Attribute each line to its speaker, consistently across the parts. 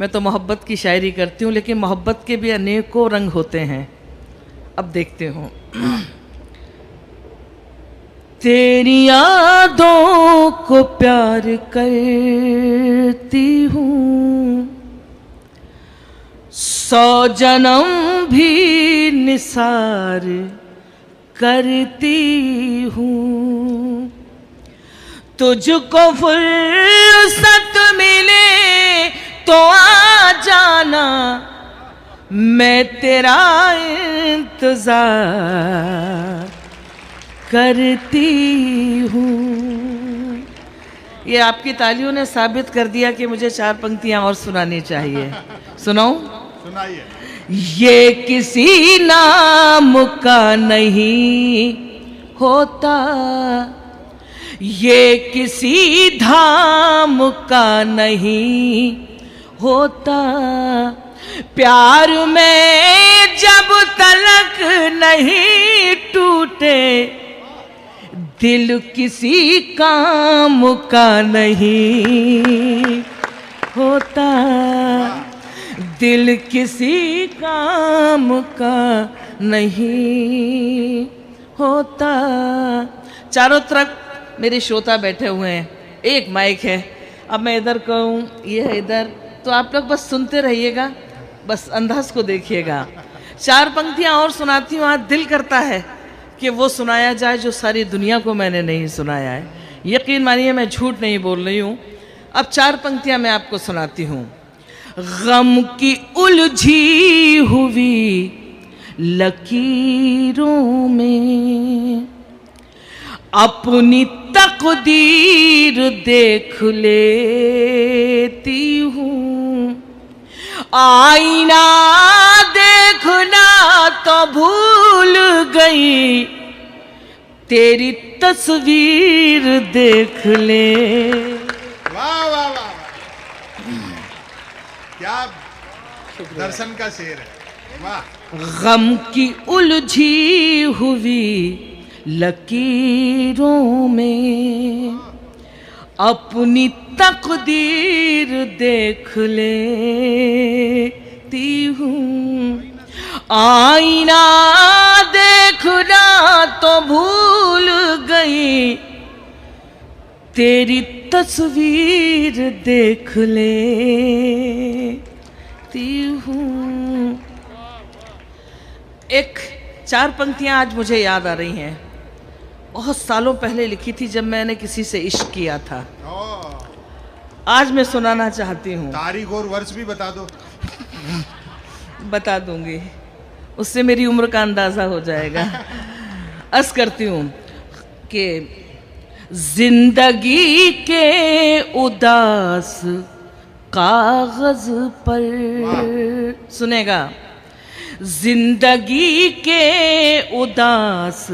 Speaker 1: मैं तो मोहब्बत की शायरी करती हूँ, लेकिन मोहब्बत के भी अनेकों रंग होते हैं। अब देखते हो। तेरी यादों को प्यार करती हूँ, 100 जन्म भी निसार करती हूँ। तुझको फुर्सत मिले तो आ जाना, मैं तेरा इंतजार करती हूँ। ये आपकी तालियों ने साबित कर दिया कि मुझे 4 पंक्तियां और सुनानी चाहिए। सुनाऊं?
Speaker 2: सुनाइए।
Speaker 1: ये किसी नाम का नहीं होता, ये किसी धाम का नहीं होता, प्यार में जब तलक नहीं टूटे, दिल किसी काम का नहीं होता, दिल किसी काम का नहीं होता। चारों तरफ मेरे श्रोता बैठे हुए हैं, एक माइक है। अब मैं इधर कहूँ, ये है इधर, तो आप लोग बस सुनते रहिएगा, बस अंदाज को देखिएगा। 4 पंक्तियाँ और सुनाती हूँ। आज दिल करता है कि वो सुनाया जाए जो सारी दुनिया को मैंने नहीं सुनाया है। यकीन मानिए मैं झूठ नहीं बोल रही हूँ। अब 4 पंक्तियाँ मैं आपको सुनाती हूँ। गम की उलझी हुई लकीरों में अपनी तकदीर देख लेती हूँ, आईना देखना तो भूल गई, तेरी तस्वीर देख ले।
Speaker 2: वाह वाह वाह, क्या दर्शन का शेर है। वाह।
Speaker 1: गम की उलझी हुई लकीरों में अपनी तकदीर देख लेती हूँ, आईना देखना तो भूल गई, तेरी तस्वीर देख लेती हूँ। एक 4 पंक्तियाँ आज मुझे याद आ रही हैं। बहुत सालों पहले लिखी थी जब मैंने किसी से इश्क किया था। आज मैं सुनाना चाहती हूँ।
Speaker 2: तारीख और वर्ष भी बता दो।
Speaker 1: बता दूंगी, उससे मेरी उम्र का अंदाजा हो जाएगा। अर्ज करती हूँ कि जिंदगी के उदास कागज पर, सुनेगा, जिंदगी के उदास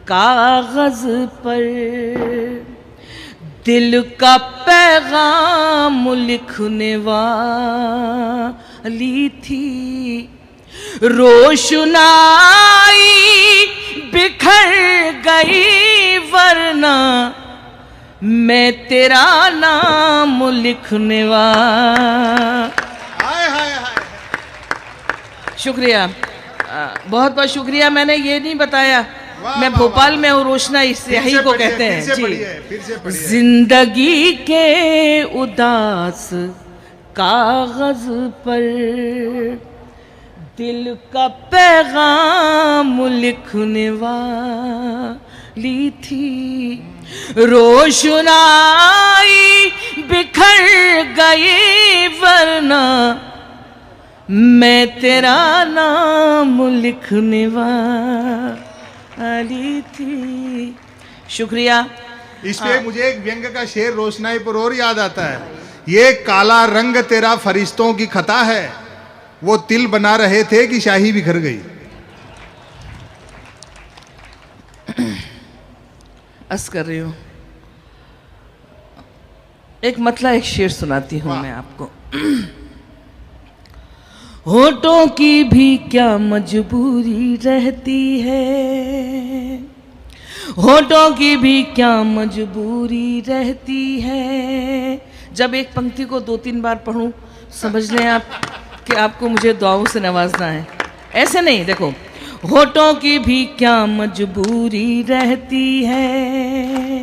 Speaker 1: कागज पर दिल का पैगाम लिखने वाली थी, रोशनाई बिखर गई वरना मैं तेरा नाम लिखने शुक्रिया, बहुत बहुत शुक्रिया। मैंने ये नहीं बताया, मैं भोपाल में हूँ, रोशनाई स्याही को कहते हैं जी। जिंदगी के उदास कागज पर दिल का पैगाम लिखने वाली थी, रोशनाई बिखर गई वरना मैं तेरा नाम लिखने वाली थी। शुक्रिया।
Speaker 2: इस पे मुझे एक व्यंग का शेर रोशनाई पर और याद आता है। ये काला रंग तेरा फरिश्तों की खता है, वो तिल बना रहे थे कि शाही बिखर गई।
Speaker 1: अर्ज कर रही हूँ, एक मतलब एक शेर सुनाती हूँ मैं आपको। होठों की भी क्या मजबूरी रहती है, होठों की भी क्या मजबूरी रहती है। जब एक पंक्ति को 2-3 बार पढ़ूं समझ लें आप कि आपको मुझे दुआओं से नवाजना है। ऐसे नहीं, देखो, होठों की भी क्या मजबूरी रहती है,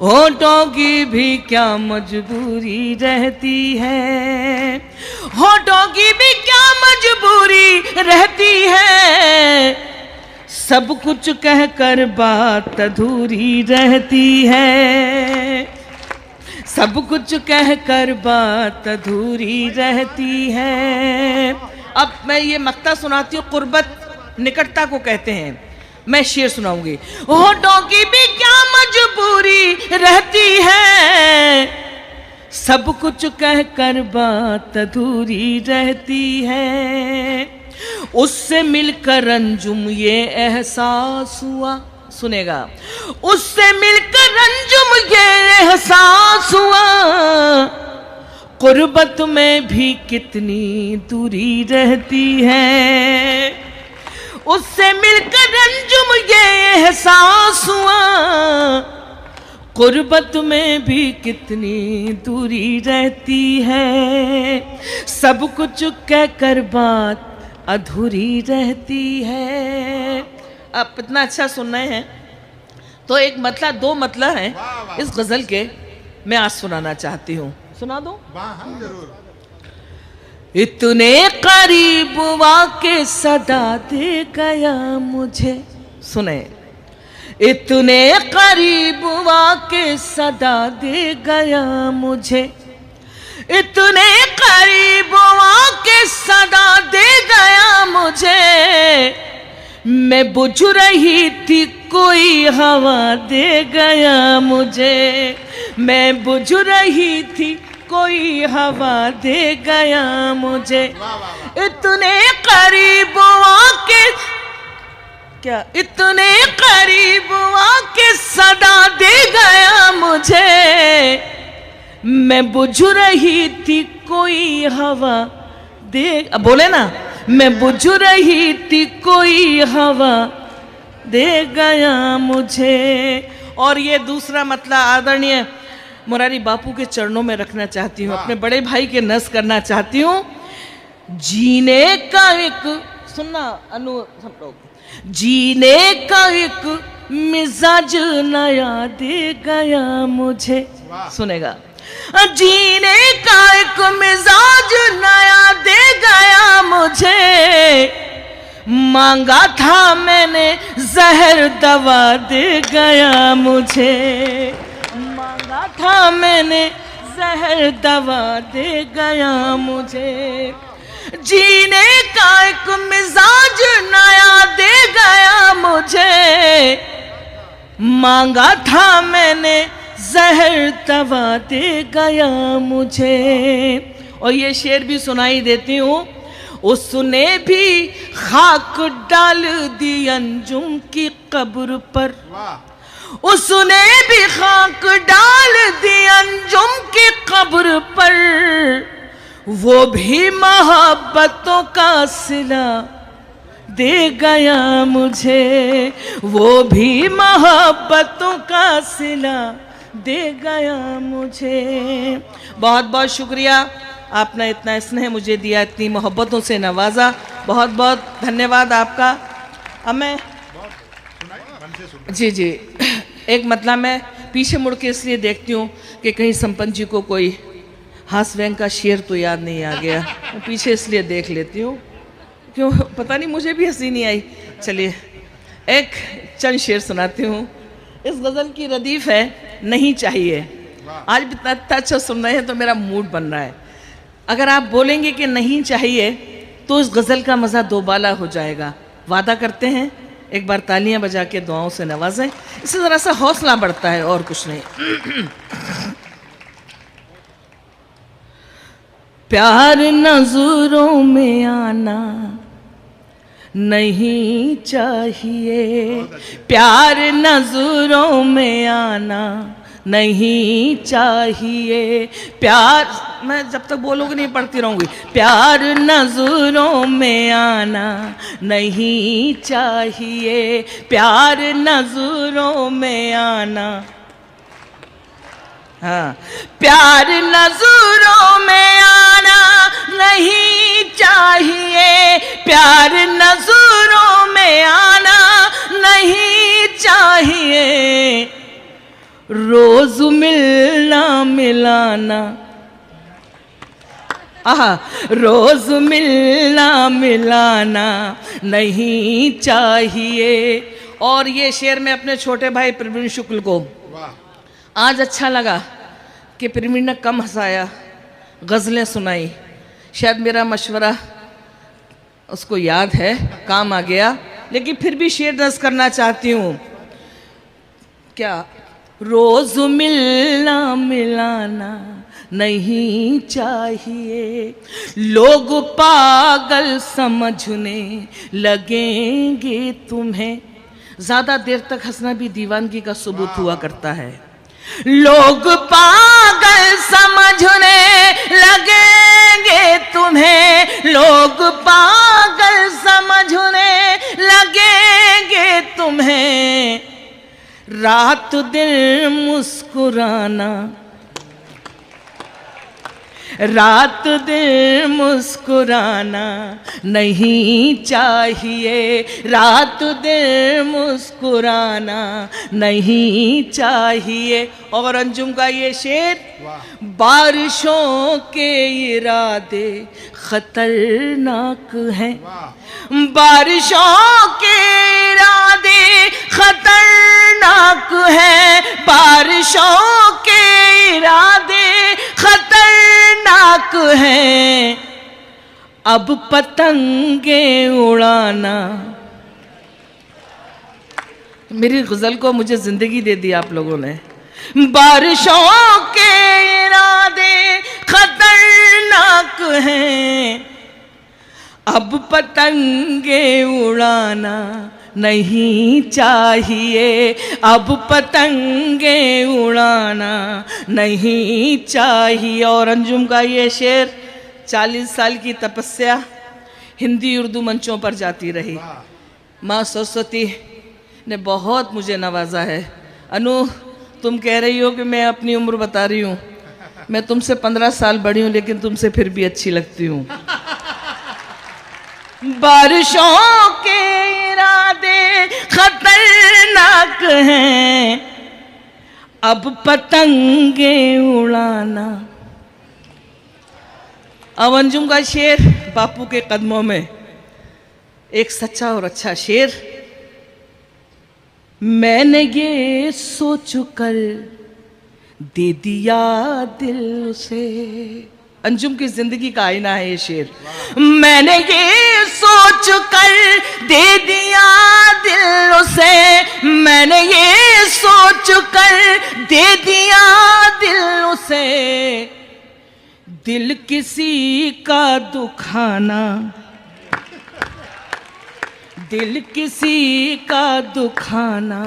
Speaker 1: होठों की भी क्या मजबूरी रहती है, होठों की भी क्या मजबूरी रहती है, सब कुछ कहकर बात अधूरी रहती है, सब कुछ कहकर बात अधूरी रहती है। अब मैं ये मक्ता सुनाती हूँ, कुर्बत निकटता को कहते हैं। मैं शेर सुनाऊंगी। होठों की भी क्या मजबूरी रहती है, सब कुछ कहकर बात अधूरी रहती है, उससे मिलकर अंजुम ये एहसास हुआ, सुनेगा, उससे मिलकर अंजुम ये एहसास हुआ, कुर्बत में भी कितनी दूरी रहती है, उससे मिलकर अंजुम ये एहसास हुआ, कुर्बत में भी कितनी दूरी रहती है, सब कुछ कहकर बात अधूरी रहती है। आप इतना अच्छा सुन रहे हैं तो एक मतलब, दो मतलब हैं इस गजल के, मैं आज सुनाना चाहती हूँ। सुना दो?
Speaker 2: हाँ, जरूर।
Speaker 1: इतने करीब वाके सदा दे गया मुझे, सुने, इतने करीब वाके सदा दे गया मुझे, इतने करीब वाके सदा दे गया मुझे, मैं बुझ रही थी कोई हवा दे गया मुझे, मैं बुझ रही थी कोई हवा दे गया मुझे, इतने करीब आके, क्या इतने करीब आके सदा दे गया मुझे, मैं बुझ रही थी कोई हवा दे, अब बोले ना, मैं बुझ रही थी कोई हवा दे गया मुझे। और ये दूसरा मतलब आदरणीय मुरारी बापू के चरणों में रखना चाहती हूँ, अपने बड़े भाई के नस करना चाहती हूँ। जीने का एक, सुनना अनु सब लोग, जीने का एक मिजाज नया दे गया मुझे, सुनेगा, जीने का एक मिजाज नया दे गया मुझे, मांगा था मैंने जहर दवा दे गया मुझे, मांगा था मैंने जहर दवा दे गया मुझे, जीने का एक मिजाज नया दे गया मुझे, मांगा था मैंने जहर दवा दे गया मुझे। और ये शेर भी सुनाई देती हूँ, उसने भी खाक डाल दी अंजुम की कब्र पर, उसने भी खाक डाल दी अंजुम की कब्र पर, वो भी मोहब्बतों का सिला दे गया मुझे, वो भी मोहब्बतों का सिला दे गया मुझे। बहुत बहुत शुक्रिया, आपने इतना स्नेह मुझे दिया, इतनी मोहब्बतों से नवाजा, बहुत बहुत धन्यवाद आपका। अब मैं जी एक मतलब मैं पीछे मुड़ के इसलिए देखती हूँ कि कहीं संपन्न जी को कोई हास व्यंग का शेर तो याद नहीं आ गया, मैं पीछे इसलिए देख लेती हूँ, क्यों पता नहीं, मुझे भी हंसी नहीं आई। चलिए एक चंद शेर सुनाती हूँ। इस गज़ल की रदीफ है नहीं चाहिए। आज भी इतना अच्छा सुन रहे हैं तो मेरा मूड बन रहा है। अगर आप बोलेंगे कि नहीं चाहिए तो इस गज़ल का मज़ा दोबाला हो जाएगा। वादा करते हैं, एक बार तालियां बजा के दुआओं से नवाजें, इससे ज़रा सा हौसला बढ़ता है और कुछ नहीं। प्यार नजरों में आना नहीं चाहिए, प्यार नजरों में आना नहीं चाहिए, प्यार, मैं जब तक बोलोगे नहीं पढ़ती रहूंगी। प्यार नजरों में आना नहीं चाहिए, प्यार नजरों में आना, हाँ, प्यार नजरों में आना नहीं चाहिए, प्यार नजरों में आना नहीं चाहिए, रोज मिलना मिलाना, आहा, रोज मिलना मिलाना नहीं चाहिए। और ये शेर मैं अपने छोटे भाई प्रवीण शुक्ल को आज अच्छा लगा कि प्रवीण ने कम हंसाया, गज़लें सुनाई। शायद मेरा मशवरा उसको याद है, काम आ गया, लेकिन फिर भी शेर दर्ज करना चाहती हूँ। क्या? रोज मिलना मिलाना नहीं चाहिए, लोग पागल समझने लगेंगे तुम्हें। ज्यादा देर तक हंसना भी दीवानगी का सबूत हुआ करता है। लोग पागल समझने लगेंगे तुम्हें, लोग पागल समझने लगेंगे तुम्हें, रात दिन मुस्कुराना, रात दिन मुस्कुराना नहीं चाहिए, रात दिन मुस्कुराना नहीं चाहिए। और अंजुम का ये शेर, बारिशों के इरादे खतरनाक हैं, बारिशों के इरादे खतरनाक हैं, बारिशों के इरादे खतरनाक हैं, अब पतंगे उड़ाना। मेरी गजल को मुझे जिंदगी दे दी आप लोगों ने। बारिशों के इरादे खतरनाक हैं, अब पतंगे उड़ाना नहीं चाहिए, अब पतंगे उड़ाना नहीं चाहिए। और अंजुम का ये शेर 40 साल की तपस्या हिंदी उर्दू मंचों पर जाती रही। माँ सरस्वती ने बहुत मुझे नवाजा है। अनु, तुम कह रही हो कि मैं अपनी उम्र बता रही हूँ, मैं तुमसे 15 साल बड़ी हूँ, लेकिन तुमसे फिर भी अच्छी लगती हूँ। बारिशों के इरादे खतरनाक हैं, अब पतंगे उड़ाना। अब अंजुम का शेर बापू के कदमों में, एक सच्चा और अच्छा शेर। मैंने ये सोच कर दे दिया दिल से। अंजुम की जिंदगी का आईना है ये शेर। मैंने ये सोच कर दे दिया दिल से, मैंने ये सोच कर दे दिया दिल से, दिल किसी का दुखाना, दिल किसी का दुखाना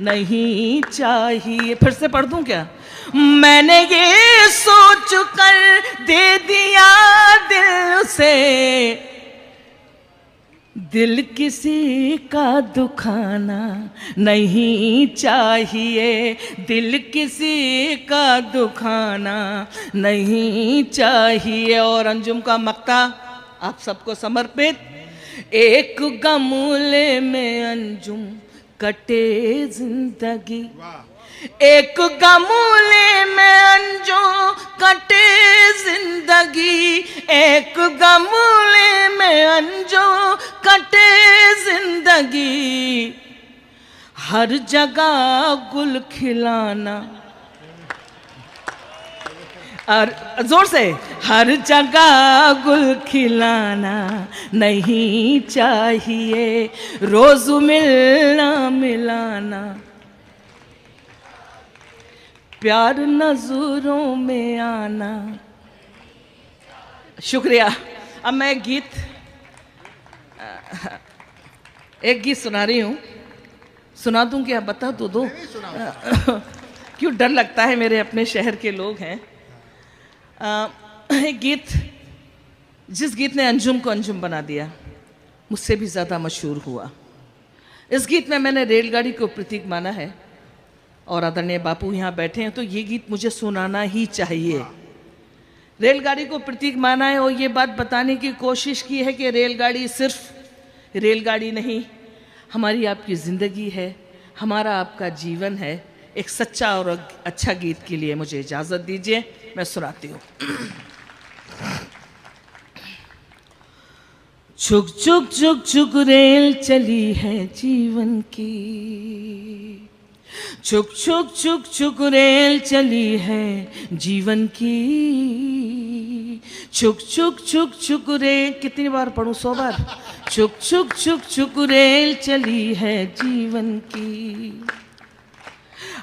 Speaker 1: नहीं चाहिए। फिर से पढ़ दूं क्या? मैंने ये सोच कर दे दिया दिल से, दिल किसी का दुखाना नहीं चाहिए, दिल किसी का दुखाना नहीं चाहिए। और अंजुम का मक्ता आप सबको समर्पित। एक गमले में अंजुम कटे जिंदगी, एक गमले में अंजुम कटे जिंदगी, एक गमले में अंजुम कटे जिंदगी, हर जगह गुल खिलाना, और जोर से, हर जगह गुल खिलाना नहीं चाहिए, रोज मिलना मिलाना, प्यार नजरों में आना। शुक्रिया। अब मैं एक गीत सुना रही हूँ। सुना दूँ क्या? बता तो दो। क्यों डर लगता है, मेरे अपने शहर के लोग हैं। एक गीत, जिस गीत ने अंजुम को अंजुम बना दिया, मुझसे भी ज़्यादा मशहूर हुआ। इस गीत में मैंने रेलगाड़ी को प्रतीक माना है। और आदरणीय बापू यहाँ बैठे हैं, तो ये गीत मुझे सुनाना ही चाहिए। रेलगाड़ी को प्रतीक माना है और ये बात बताने की कोशिश की है कि रेलगाड़ी सिर्फ रेलगाड़ी नहीं, हमारी आपकी ज़िंदगी है, हमारा आपका जीवन है। एक सच्चा और अच्छा गीत के लिए मुझे इजाज़त दीजिए, मैं सुनाती हूँ। छुक छुक छुक छुक रेल चली है जीवन की, छुक छुक छुक छुक रेल चली है जीवन की, छुक छुक छुक छुक रेल, कितनी बार पढ़ूं, 100 बार। छुक छुक छुक छुक रेल चली है जीवन की,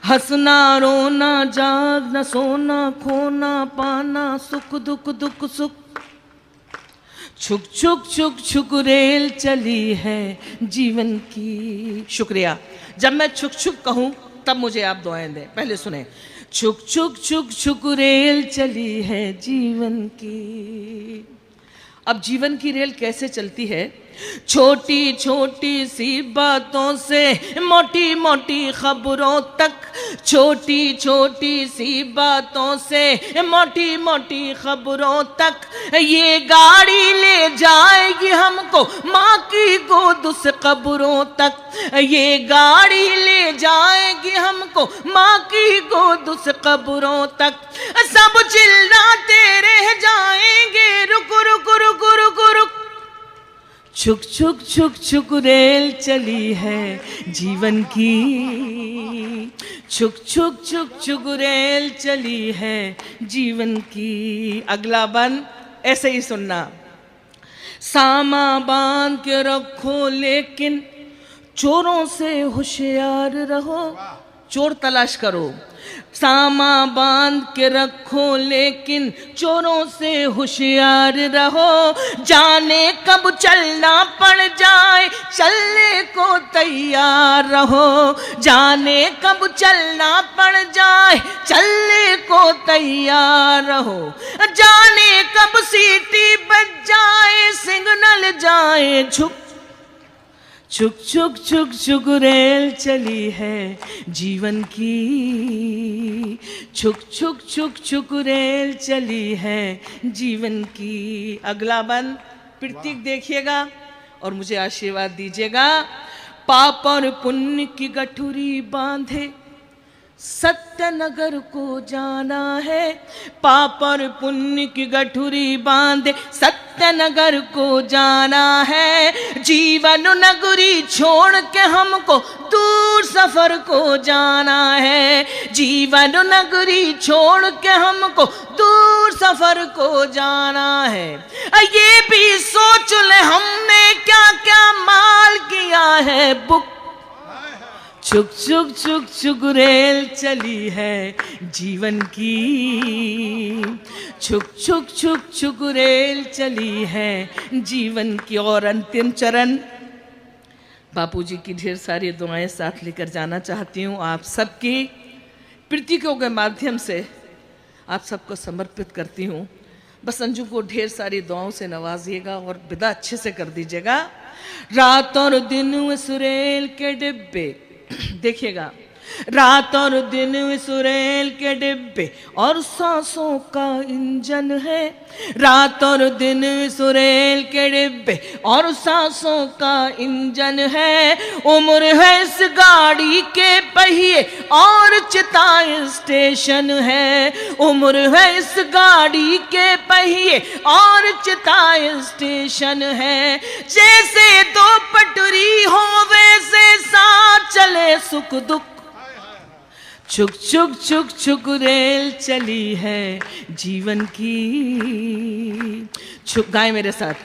Speaker 1: हंसना रोना जागना सोना खोना पाना सुख दुख दुख सुख, छुक छुक छुक छुक रेल चली है जीवन की। शुक्रिया। जब मैं छुक छुक कहूँ तब मुझे आप दुआएं दें। पहले सुने, छुक छुक छुक छुक रेल चली है जीवन की। अब जीवन की रेल कैसे चलती है? छोटी छोटी सी बातों से मोटी मोटी खबरों तक, छोटी छोटी सी बातों से मोटी मोटी खबरों तक, ये गाड़ी ले जाएगी हमको माँ की गोद उस कब्रों तक, ये गाड़ी ले जाएगी हमको माँ की गोद उस कब्रों तक। सब चिल्लाते रह जाएंगे रुक रुक रुक रुक रुक, छुक छुक छुक छुक रेल चली है जीवन की, छुक छुक छुक छुक रेल चली है जीवन की। अगला बन ऐसे ही सुनना, सामा बांध के रखो लेकिन चोरों से होशियार रहो, चोर तलाश करो। सामा बांध के रखो लेकिन चोरों से होशियार रहो, जाने कब चलना पड़ जाए चलने को तैयार रहो, जाने कब चलना पड़ जाए चलने को तैयार रहो, जाने कब सीटी बज जाए सिग्नल जाए झुक, छुक छुक छुक छुक रेल चली है जीवन की, छुक छुक छुक छुक रेल चली है जीवन की। अगला बंद प्रतीक देखिएगा और मुझे आशीर्वाद दीजिएगा। पाप और पुण्य की गठुरी बांधे सत्यनगर को जाना है, पाप और पुण्य की गठुरी बांधे सत्यनगर को जाना है, जीवन नगरी छोड़ के हमको दूर सफर को जाना है, जीवन नगरी छोड़ के हमको दूर सफर को जाना है। ये भी सोच ले हमने क्या क्या माल किया है बुक, छुक छुक छुक छुक रेल चली है जीवन की, छुक छुक छुक छुक रेल चली है जीवन की। और अंतिम चरण बापूजी की ढेर सारी दुआएं साथ लेकर जाना चाहती हूँ। आप सबकी प्रतीकों के माध्यम से आप सबको समर्पित करती हूँ। बस अंजू को ढेर सारी दुआओं से नवाजिएगा और विदा अच्छे से कर दीजिएगा। रात और दिन इस रेल के डिब्बे देखिएगा, रात और दिन इस रेल के डिब्बे और सांसों का इंजन है, रात और दिन इस रेल के डिब्बे और सांसों का इंजन है, उम्र है इस गाड़ी के पहिए और चिता स्टेशन है, उम्र है इस गाड़ी के पहिए और चिता स्टेशन है, जैसे दो पटरी हो वैसे साथ चले सुख दुख, छुक छुक छुक छुक रेल चली है जीवन की, छुक गाएं मेरे साथ,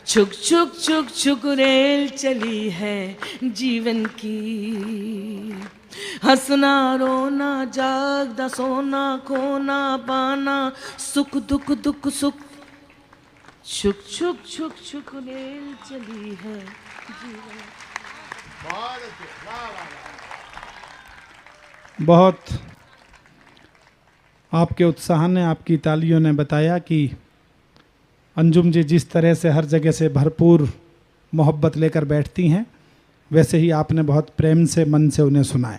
Speaker 1: छुक छुक छुक छुक रेल चली है जीवन की, हंसना रोना जागना सोना खोना पाना सुख दुख दुख सुख, छुक छुक छुक छुक रेल चली है जीवन।
Speaker 3: बहुत आपके उत्साह ने, आपकी तालियों ने बताया कि अंजुम जी जिस तरह से हर जगह से भरपूर मोहब्बत लेकर बैठती हैं, वैसे ही आपने बहुत प्रेम से मन से उन्हें सुनाया।